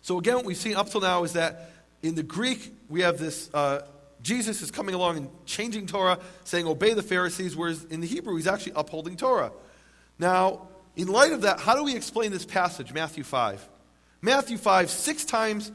So again, what we've seen up till now is that in the Greek, we have this, Jesus is coming along and changing Torah, saying obey the Pharisees, whereas in the Hebrew, he's actually upholding Torah. Now, in light of that, how do we explain this passage, Matthew 5? Matthew 5, 6 times,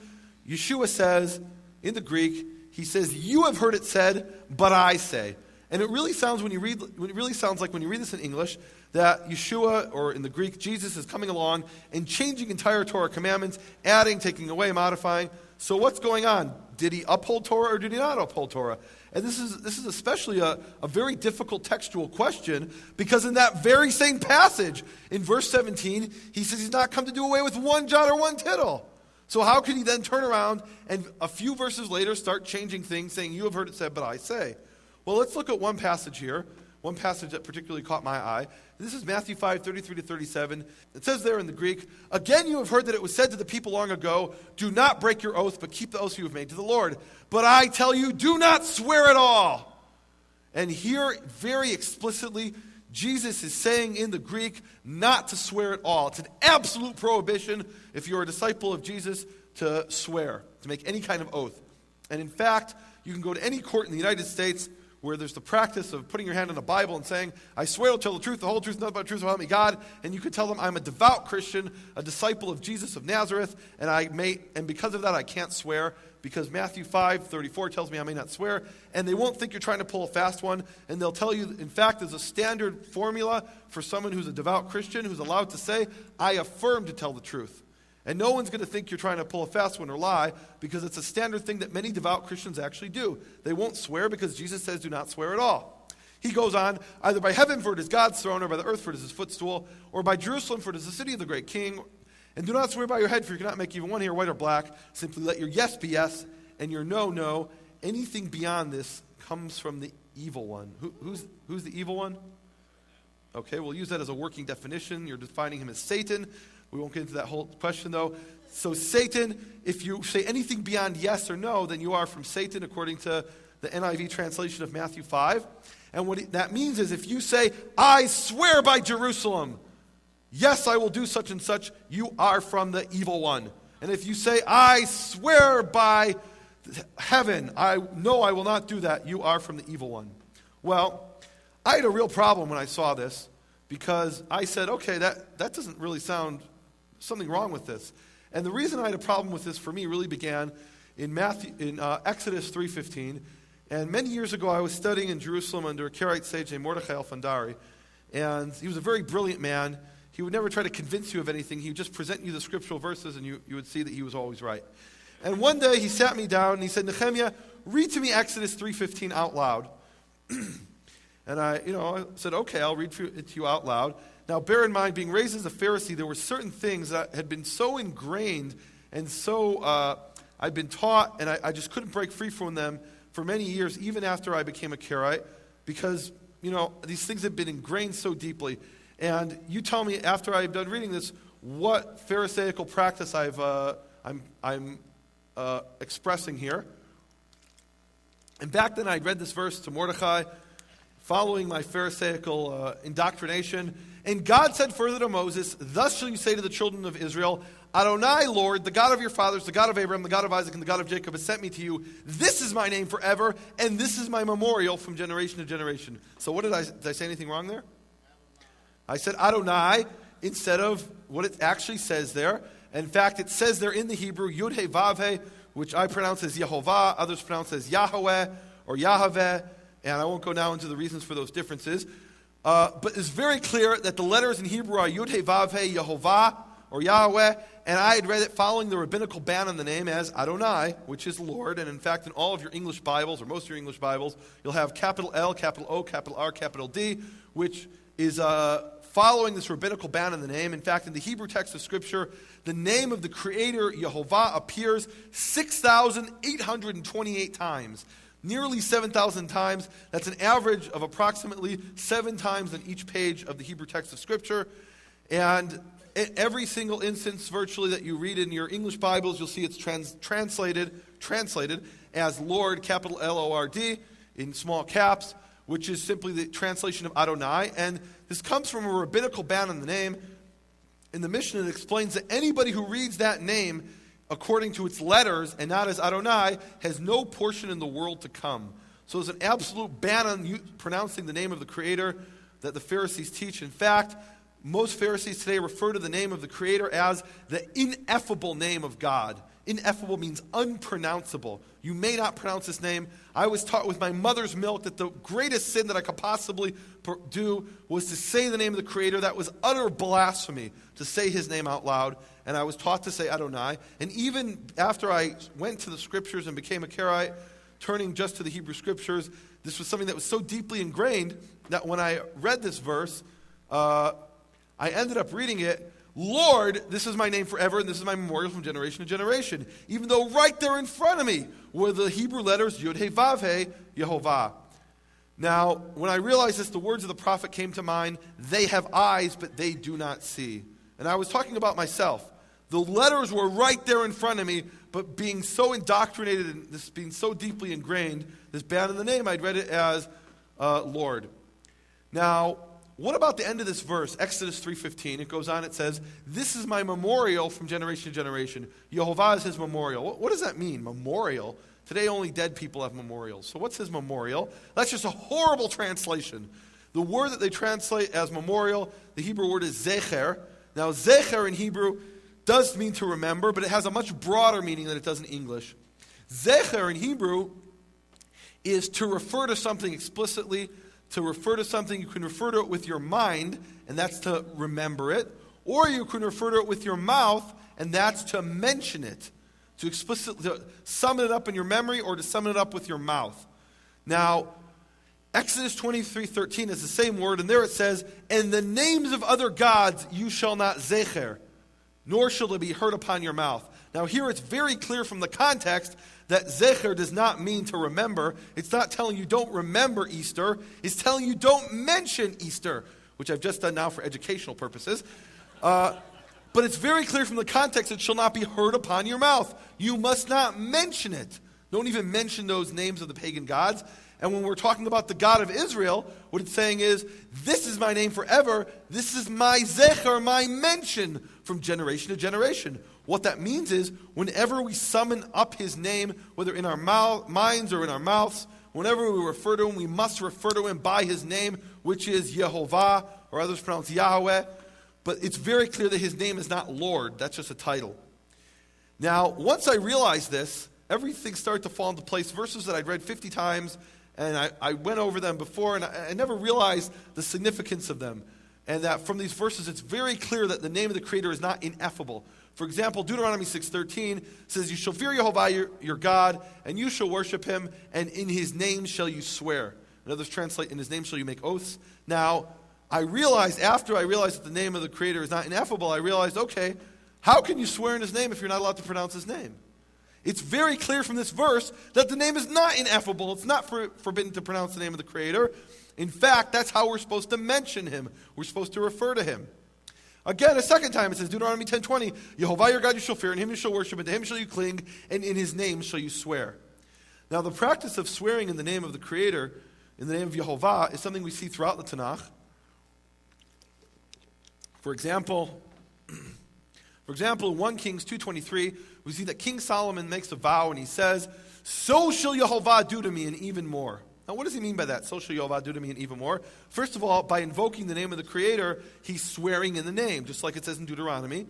Yeshua says, in the Greek, he says, you have heard it said, but I say. And it really sounds like when you read this in English, that Yeshua, or in the Greek, Jesus is coming along and changing entire Torah commandments, adding, taking away, modifying. So what's going on? Did he uphold Torah or did he not uphold Torah? And this is especially a very difficult textual question, because in that very same passage, in verse 17, he says he's not come to do away with one jot or one tittle. So how could he then turn around and a few verses later start changing things, saying, you have heard it said, but I say? Well, let's look at one passage here, one passage that particularly caught my eye. This is Matthew 5, 33 to 37. It says there in the Greek, again you have heard that it was said to the people long ago, do not break your oath, but keep the oath you have made to the Lord. But I tell you, do not swear at all. And here, very explicitly, Jesus is saying in the Greek not to swear at all. It's an absolute prohibition, if you're a disciple of Jesus, to swear, to make any kind of oath. And in fact, you can go to any court in the United States where there's the practice of putting your hand on the Bible and saying, I swear to tell the truth, the whole truth, nothing but the truth, so help me God. And you could tell them, I'm a devout Christian, a disciple of Jesus of Nazareth, and because of that I can't swear, because Matthew 5, 34 tells me I may not swear, and they won't think you're trying to pull a fast one, and they'll tell you, in fact, there's a standard formula for someone who's a devout Christian who's allowed to say, I affirm to tell the truth. And no one's going to think you're trying to pull a fast one or lie, because it's a standard thing that many devout Christians actually do. They won't swear because Jesus says do not swear at all. He goes on, either by heaven, for it is God's throne, or by the earth, for it is his footstool, or by Jerusalem, for it is the city of the great king. And do not swear by your head, for you cannot make even one hair white or black. Simply let your yes be yes, and your no, no. Anything beyond this comes from the evil one. Who's the evil one? Okay, we'll use that as a working definition. You're defining him as Satan. We won't get into that whole question, though. So Satan, if you say anything beyond yes or no, then you are from Satan, according to the NIV translation of Matthew 5. And what that means is if you say, I swear by Jerusalem, yes, I will do such and such, you are from the evil one. And if you say, I swear by heaven, I will not do that, you are from the evil one. Well, I had a real problem when I saw this, because I said, okay, that doesn't really sound something wrong with this. And the reason I had a problem with this for me really began in Exodus 3:15. And many years ago, I was studying in Jerusalem under a Karaite sage named Mordechai Alfandari. And he was a very brilliant man. He would never try to convince you of anything. He would just present you the scriptural verses, and you would see that he was always right. And one day, he sat me down, and he said, Nehemia, read to me Exodus 3:15 out loud. And I said, okay, I'll read it to you out loud. Now, bear in mind, being raised as a Pharisee, there were certain things that had been so ingrained and so I'd been taught, and I just couldn't break free from them for many years, even after I became a Karaite, because, these things have been ingrained so deeply. And you tell me, after I'm done reading this, what Pharisaical practice I'm expressing here. And back then, I'd read this verse to Mordechai, following my Pharisaical indoctrination. And God said further to Moses, thus shall you say to the children of Israel, Adonai, Lord, the God of your fathers, the God of Abraham, the God of Isaac, and the God of Jacob has sent me to you. This is my name forever, and this is my memorial from generation to generation. So what did I say anything wrong there? I said Adonai instead of what it actually says there. In fact, it says there in the Hebrew, Yud He Vav He, which I pronounce as Yehovah, others pronounce as Yahweh or Yahweh, and I won't go now into the reasons for those differences. But it's very clear that the letters in Hebrew are Yud He Vav He, Yehovah, or Yahweh, and I had read it following the rabbinical ban on the name as Adonai, which is Lord, and in fact in all of your English Bibles, or most of your English Bibles, you'll have capital L, capital O, capital R, capital D, which is following this rabbinical ban on the name. In fact, in the Hebrew text of Scripture, the name of the Creator, Yehovah, appears 6,828 times. Nearly 7,000 times. That's an average of approximately 7 times on each page of the Hebrew text of Scripture. And in every single instance, virtually, that you read in your English Bibles, you'll see it's translated as Lord, capital L-O-R-D, in small caps, which is simply the translation of Adonai. And this comes from a rabbinical ban on the name. In the Mishnah, it explains that anybody who reads that name according to its letters and not as Adonai has no portion in the world to come. So there's an absolute ban on pronouncing the name of the Creator that the Pharisees teach. In fact, most Pharisees today refer to the name of the Creator as the ineffable name of God. Ineffable means unpronounceable. You may not pronounce this name. I was taught with my mother's milk that the greatest sin that I could possibly do was to say the name of the Creator. That was utter blasphemy to say His name out loud. And I was taught to say Adonai. And even after I went to the Scriptures and became a Karaite, turning just to the Hebrew Scriptures, this was something that was so deeply ingrained that when I read this verse, I ended up reading it, Lord, this is my name forever, and this is my memorial from generation to generation. Even though right there in front of me were the Hebrew letters Yud He Vav He, Yehovah. Now, when I realized this, the words of the prophet came to mind, they have eyes, but they do not see. And I was talking about myself. The letters were right there in front of me, but being so indoctrinated and this being so deeply ingrained, this ban in the name, I'd read it as Lord. Now, what about the end of this verse, Exodus 3:15? It goes on, it says, this is my memorial from generation to generation. Yehovah is His memorial. What does that mean, memorial? Today only dead people have memorials. So what's His memorial? That's just a horrible translation. The word that they translate as memorial, the Hebrew word is zecher. Now, zecher in Hebrew does mean to remember, but it has a much broader meaning than it does in English. Zecher in Hebrew is to refer to something explicitly, to refer to something. You can refer to it with your mind, and that's to remember it. Or you can refer to it with your mouth, and that's to mention it. To explicitly to sum it up in your memory or to sum it up with your mouth. Now, Exodus 23:13 is the same word, and there it says, and the names of other gods you shall not zecher, nor shall it be heard upon your mouth. Now here it's very clear from the context that zecher does not mean to remember. It's not telling you don't remember Easter. It's telling you don't mention Easter, which I've just done now for educational purposes. But it's very clear from the context it shall not be heard upon your mouth. You must not mention it. Don't even mention those names of the pagan gods. And when we're talking about the God of Israel, what it's saying is, this is my name forever. This is my zecher, my mention from generation to generation. What that means is, whenever we summon up His name, whether in our minds or in our mouths, whenever we refer to Him, we must refer to Him by His name, which is Yehovah, or others pronounce Yahweh. But it's very clear that His name is not Lord. That's just a title. Now, once I realized this, everything started to fall into place. Verses that I'd read 50 times, and I went over them before, and I never realized the significance of them. And that from these verses, it's very clear that the name of the Creator is not ineffable. For example, Deuteronomy 6:13 says, you shall fear Yehovah your God, and you shall worship Him, and in His name shall you swear. And others translate, in His name shall you make oaths. Now, after I realized that the name of the Creator is not ineffable, I realized, okay, how can you swear in His name if you're not allowed to pronounce His name? It's very clear from this verse that the name is not ineffable. It's not forbidden to pronounce the name of the Creator. In fact, that's how we're supposed to mention Him. We're supposed to refer to Him. Again, a second time, it says, Deuteronomy 10:20, Yehovah your God you shall fear, and Him you shall worship, and to Him shall you cling, and in His name shall you swear. Now, the practice of swearing in the name of the Creator, in the name of Yehovah, is something we see throughout the Tanakh. For example, in 1 Kings 2:23, we see that King Solomon makes a vow, and he says, so shall Yehovah do to me, and even more. Now, what does he mean by that? So shall Yehovah do to me, and even more. First of all, by invoking the name of the Creator, he's swearing in the name, just like it says in Deuteronomy.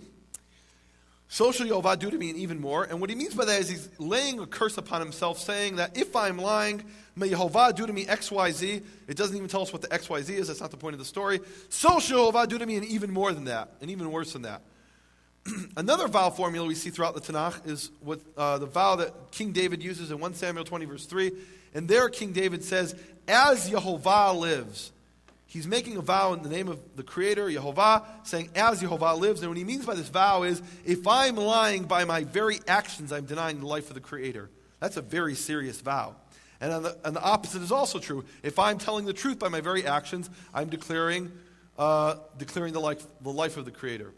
So shall Yehovah do to me, and even more. And what he means by that is he's laying a curse upon himself, saying that if I'm lying, may Yehovah do to me X, Y, Z. It doesn't even tell us what the X, Y, Z is. That's not the point of the story. So shall Yehovah do to me, and even more than that, and even worse than that. Another vow formula we see throughout the Tanakh is what the vow that King David uses in 1 Samuel 20, verse 3. And there King David says, as Yehovah lives. He's making a vow in the name of the Creator, Yehovah, saying, as Yehovah lives. And what he means by this vow is, if I'm lying by my very actions, I'm denying the life of the Creator. That's a very serious vow. And the opposite is also true. If I'm telling the truth by my very actions, I'm declaring the life of the Creator.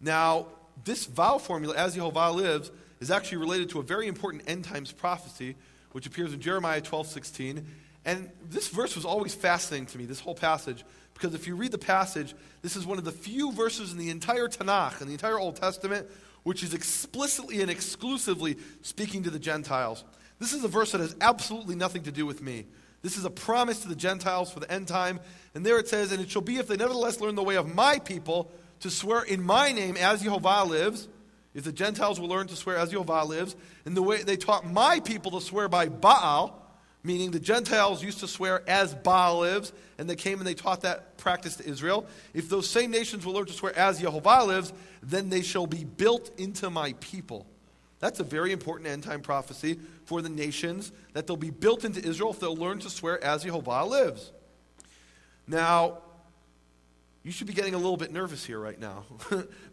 Now, this vow formula, as Yehovah lives, is actually related to a very important end times prophecy, which appears in Jeremiah 12:16. And this verse was always fascinating to me, this whole passage, because if you read the passage, this is one of the few verses in the entire Tanakh, in the entire Old Testament, which is explicitly and exclusively speaking to the Gentiles. This is a verse that has absolutely nothing to do with me. This is a promise to the Gentiles for the end time. And there it says, and it shall be if they nevertheless learn the way of my people to swear in my name as Jehovah lives, if the Gentiles will learn to swear as Jehovah lives, and the way they taught my people to swear by Baal, meaning the Gentiles used to swear as Baal lives, and they came and they taught that practice to Israel. If those same nations will learn to swear as Jehovah lives, then they shall be built into my people. That's a very important end-time prophecy for the nations, that they'll be built into Israel if they'll learn to swear as Jehovah lives. Now, you should be getting a little bit nervous here right now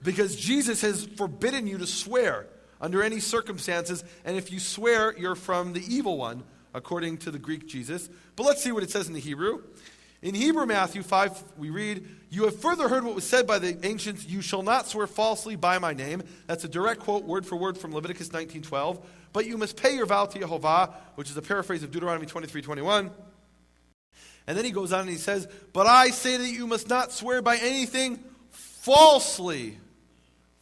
because Jesus has forbidden you to swear under any circumstances, and if you swear, you're from the evil one, according to the Greek Jesus. But let's see what it says in the Hebrew. In Hebrew, Matthew 5, we read, you have further heard what was said by the ancients, you shall not swear falsely by my name. That's a direct quote, word for word, from Leviticus 19:12. But you must pay your vow to Jehovah, which is a paraphrase of Deuteronomy 23:21. And then he goes on and he says, but I say that you must not swear by anything falsely.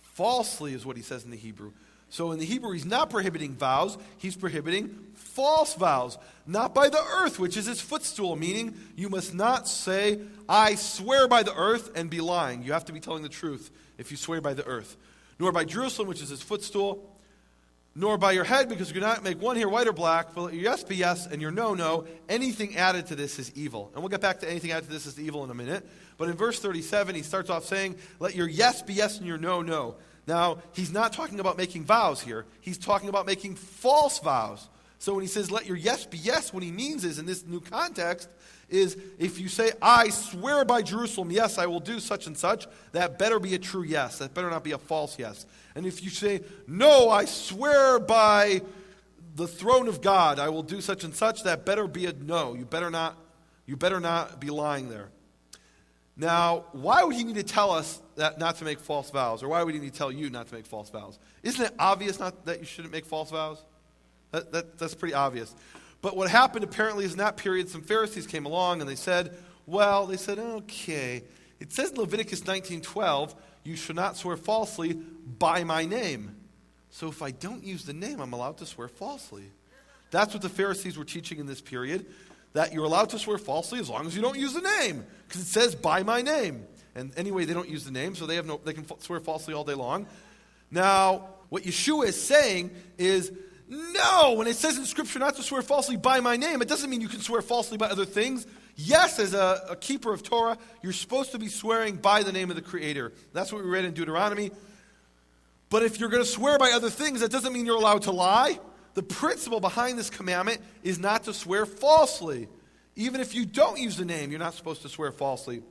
Falsely is what he says in the Hebrew. So in the Hebrew, he's not prohibiting vows, he's prohibiting false vows. Not by the earth, which is his footstool, meaning you must not say, I swear by the earth, and be lying. You have to be telling the truth if you swear by the earth. Nor by Jerusalem, which is his footstool. Nor by your head, because you cannot make one hair white or black, but let your yes be yes, and your no, no. Anything added to this is evil. And we'll get back to anything added to this is evil in a minute. But in verse 37, he starts off saying, let your yes be yes, and your no, no. Now, he's not talking about making vows here. He's talking about making false vows. So when he says, let your yes be yes, what he means is, in this new context, is if you say, I swear by Jerusalem, yes, I will do such and such, that better be a true yes. That better not be a false yes. And if you say, no, I swear by the throne of God, I will do such and such, that better be a no. You better not be lying there. Now, why would he need to tell us that not to make false vows? Or why would he need to tell you not to make false vows? Isn't it obvious that you shouldn't make false vows? That's pretty obvious. But what happened apparently is in that period, some Pharisees came along and they said, okay, it says in Leviticus 19:12, you should not swear falsely by my name. So if I don't use the name, I'm allowed to swear falsely. That's what the Pharisees were teaching in this period, that you're allowed to swear falsely as long as you don't use the name, because it says by my name. And anyway, they don't use the name, so they can swear falsely all day long. Now, what Yeshua is saying is, no, when it says in Scripture not to swear falsely by my name, it doesn't mean you can swear falsely by other things. Yes, as a keeper of Torah, you're supposed to be swearing by the name of the Creator. That's what we read in Deuteronomy. But if you're going to swear by other things, that doesn't mean you're allowed to lie. The principle behind this commandment is not to swear falsely. Even if you don't use the name, you're not supposed to swear falsely.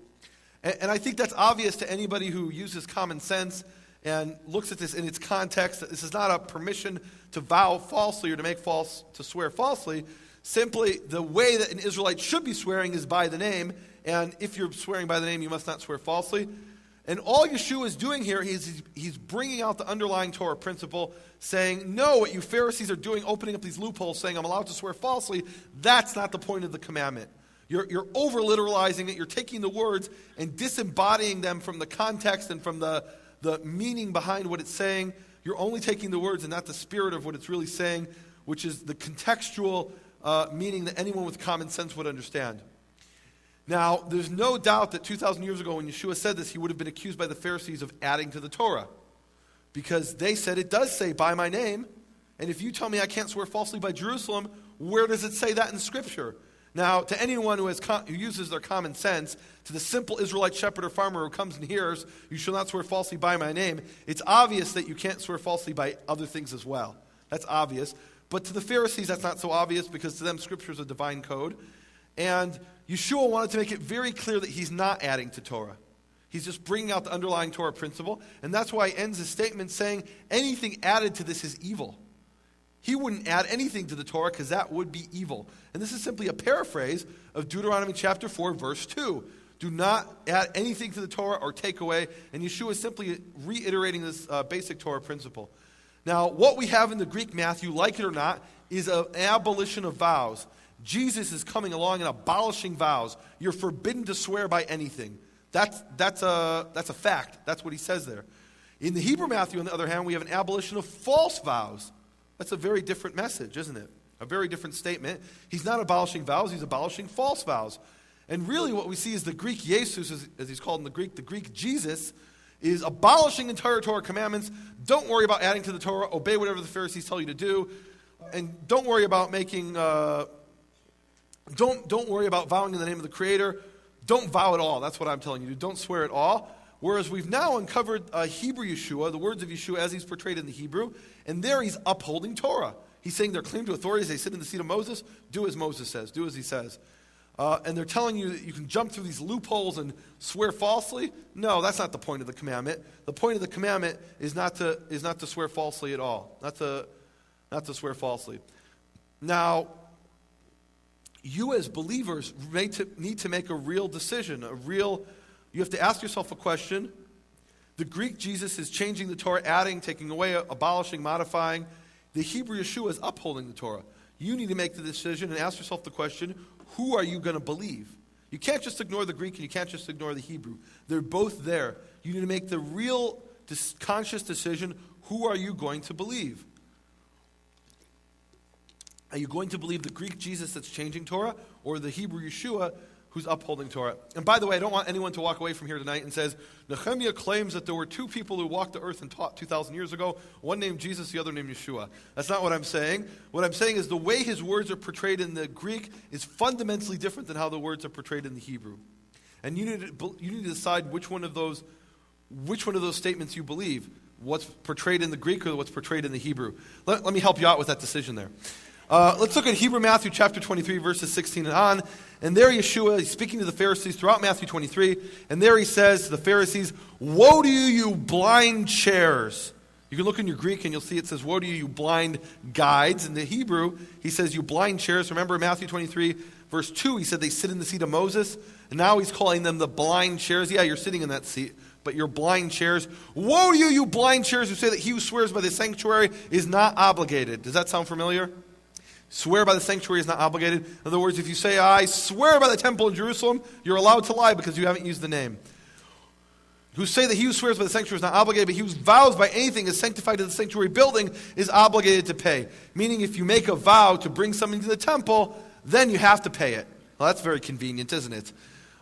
And I think that's obvious to anybody who uses common sense and looks at this in its context, that this is not a permission to vow falsely or to swear falsely. Simply, the way that an Israelite should be swearing is by the name, and if you're swearing by the name, you must not swear falsely. And all Yeshua is doing here is he's bringing out the underlying Torah principle, saying, no, what you Pharisees are doing, opening up these loopholes, saying I'm allowed to swear falsely, that's not the point of the commandment. You're over-literalizing it. You're taking the words and disembodying them from the context and from the meaning behind what it's saying. You're only taking the words and not the spirit of what it's really saying, which is the contextual meaning that anyone with common sense would understand. Now, there's no doubt that 2,000 years ago when Yeshua said this, he would have been accused by the Pharisees of adding to the Torah, because they said it does say by my name, and if you tell me I can't swear falsely by Jerusalem, where does it say that in Scripture? Now, to anyone who uses their common sense, to the simple Israelite shepherd or farmer who comes and hears, you shall not swear falsely by my name, it's obvious that you can't swear falsely by other things as well. That's obvious. But to the Pharisees, that's not so obvious, because to them, Scripture is a divine code. And Yeshua wanted to make it very clear that he's not adding to Torah. He's just bringing out the underlying Torah principle. And that's why he ends his statement saying, anything added to this is evil. He wouldn't add anything to the Torah because that would be evil. And this is simply a paraphrase of Deuteronomy chapter 4, verse 2. Do not add anything to the Torah or take away. And Yeshua is simply reiterating this basic Torah principle. Now, what we have in the Greek, Matthew, like it or not, is an abolition of vows. Jesus is coming along and abolishing vows. You're forbidden to swear by anything. That's a fact. That's what he says there. In the Hebrew Matthew, on the other hand, we have an abolition of false vows. That's a very different message, isn't it? A very different statement. He's not abolishing vows, he's abolishing false vows. And really what we see is the Greek Jesus, as he's called in the Greek Jesus, is abolishing entire Torah commandments. Don't worry about adding to the Torah. Obey whatever the Pharisees tell you to do. And don't worry about making, don't worry about vowing in the name of the Creator. Don't vow at all. That's what I'm telling you. Don't swear at all. Whereas we've now uncovered Hebrew Yeshua, the words of Yeshua as he's portrayed in the Hebrew, and there he's upholding Torah. He's saying they're claimed to authority. They sit in the seat of Moses. Do as Moses says. Do as he says. And they're telling you that you can jump through these loopholes and swear falsely. No, that's not the point of the commandment. The point of the commandment is not to swear falsely at all. Not to swear falsely. Now, you as believers need to make a real decision. You have to ask yourself a question. The Greek Jesus is changing the Torah, adding, taking away, abolishing, modifying. The Hebrew Yeshua is upholding the Torah. You need to make the decision and ask yourself the question, who are you going to believe? You can't just ignore the Greek and you can't just ignore the Hebrew. They're both there. You need to make the real conscious decision, who are you going to believe? Are you going to believe the Greek Jesus that's changing Torah or the Hebrew Yeshua who's upholding Torah? And by the way, I don't want anyone to walk away from here tonight and says, Nehemia claims that there were two people who walked the earth and taught 2,000 years ago, one named Jesus, the other named Yeshua. That's not what I'm saying. What I'm saying is the way his words are portrayed in the Greek is fundamentally different than how the words are portrayed in the Hebrew. And you need to decide which one of those statements you believe, what's portrayed in the Greek or what's portrayed in the Hebrew. Let me help you out with that decision there. Let's look at Hebrew Matthew chapter 23, verses 16 and on. And there Yeshua is speaking to the Pharisees throughout Matthew 23. And there he says to the Pharisees, "Woe to you, you blind chairs." You can look in your Greek and you'll see it says, "Woe to you, you blind guides." In the Hebrew, he says, "You blind chairs." Remember Matthew 23, verse 2, he said they sit in the seat of Moses. And now he's calling them the blind chairs. Yeah, you're sitting in that seat, but you're blind chairs. "Woe to you, you blind chairs, who say that he who swears by the sanctuary is not obligated." Does that sound familiar? Swear by the sanctuary is not obligated. In other words, if you say, "I swear by the temple in Jerusalem," you're allowed to lie because you haven't used the name. "Who say that he who swears by the sanctuary is not obligated, but he who vows by anything is sanctified to the sanctuary building is obligated to pay." Meaning if you make a vow to bring something to the temple, then you have to pay it. Well, that's very convenient, isn't it?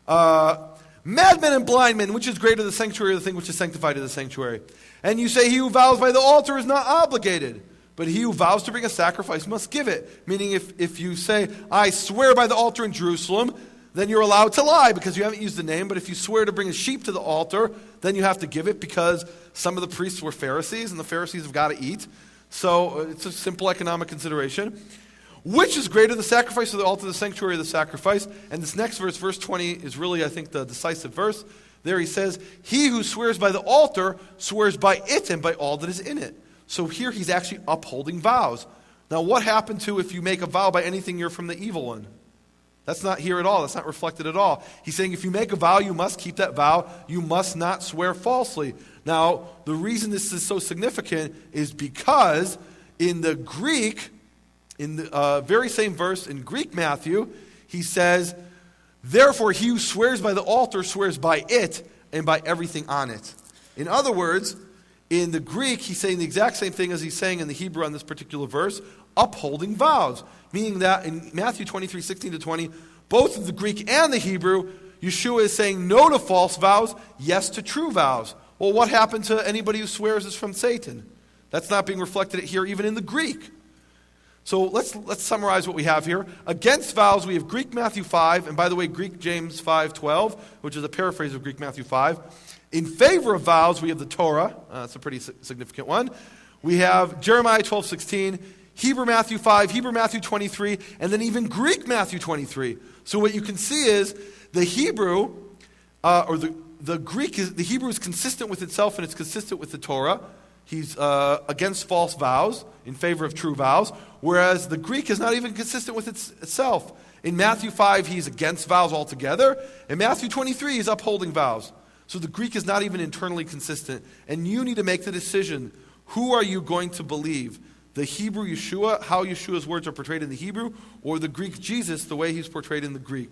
"Madmen and blind men, which is greater, the sanctuary or the thing which is sanctified to the sanctuary? And you say he who vows by the altar is not obligated. But he who vows to bring a sacrifice must give it." Meaning if you say, "I swear by the altar in Jerusalem," then you're allowed to lie because you haven't used the name. But if you swear to bring a sheep to the altar, then you have to give it because some of the priests were Pharisees and the Pharisees have got to eat. So it's a simple economic consideration. "Which is greater, the sacrifice of the altar, the sanctuary of the sacrifice?" And this next verse, verse 20, is really, I think, the decisive verse. There he says, "He who swears by the altar swears by it and by all that is in it." So here he's actually upholding vows. Now what happened to if you make a vow by anything, you're from the evil one? That's not here at all. That's not reflected at all. He's saying if you make a vow, you must keep that vow. You must not swear falsely. Now, the reason this is so significant is because in the Greek, in the very same verse in Greek Matthew, he says, "Therefore he who swears by the altar swears by it and by everything on it." In other words, in the Greek, he's saying the exact same thing as he's saying in the Hebrew on this particular verse, upholding vows. Meaning that in Matthew 23, 16 to 20, both in the Greek and the Hebrew, Yeshua is saying no to false vows, yes to true vows. Well, what happened to anybody who swears is from Satan? That's not being reflected here even in the Greek. So let's summarize what we have here. Against vows, we have Greek Matthew 5, and by the way, Greek James 5:12, which is a paraphrase of Greek Matthew 5. In favor of vows, we have the Torah. That's a pretty significant one. We have Jeremiah 12:16, Hebrew Matthew 5, Hebrew Matthew 23, and then even Greek Matthew 23. So what you can see is the Hebrew, or the Greek, the Hebrew is consistent with itself and it's consistent with the Torah. He's against false vows, in favor of true vows, whereas the Greek is not even consistent with itself. In Matthew 5, he's against vows altogether. In Matthew 23, he's upholding vows. So the Greek is not even internally consistent. And you need to make the decision, who are you going to believe? The Hebrew Yeshua, how Yeshua's words are portrayed in the Hebrew, or the Greek Jesus, the way he's portrayed in the Greek?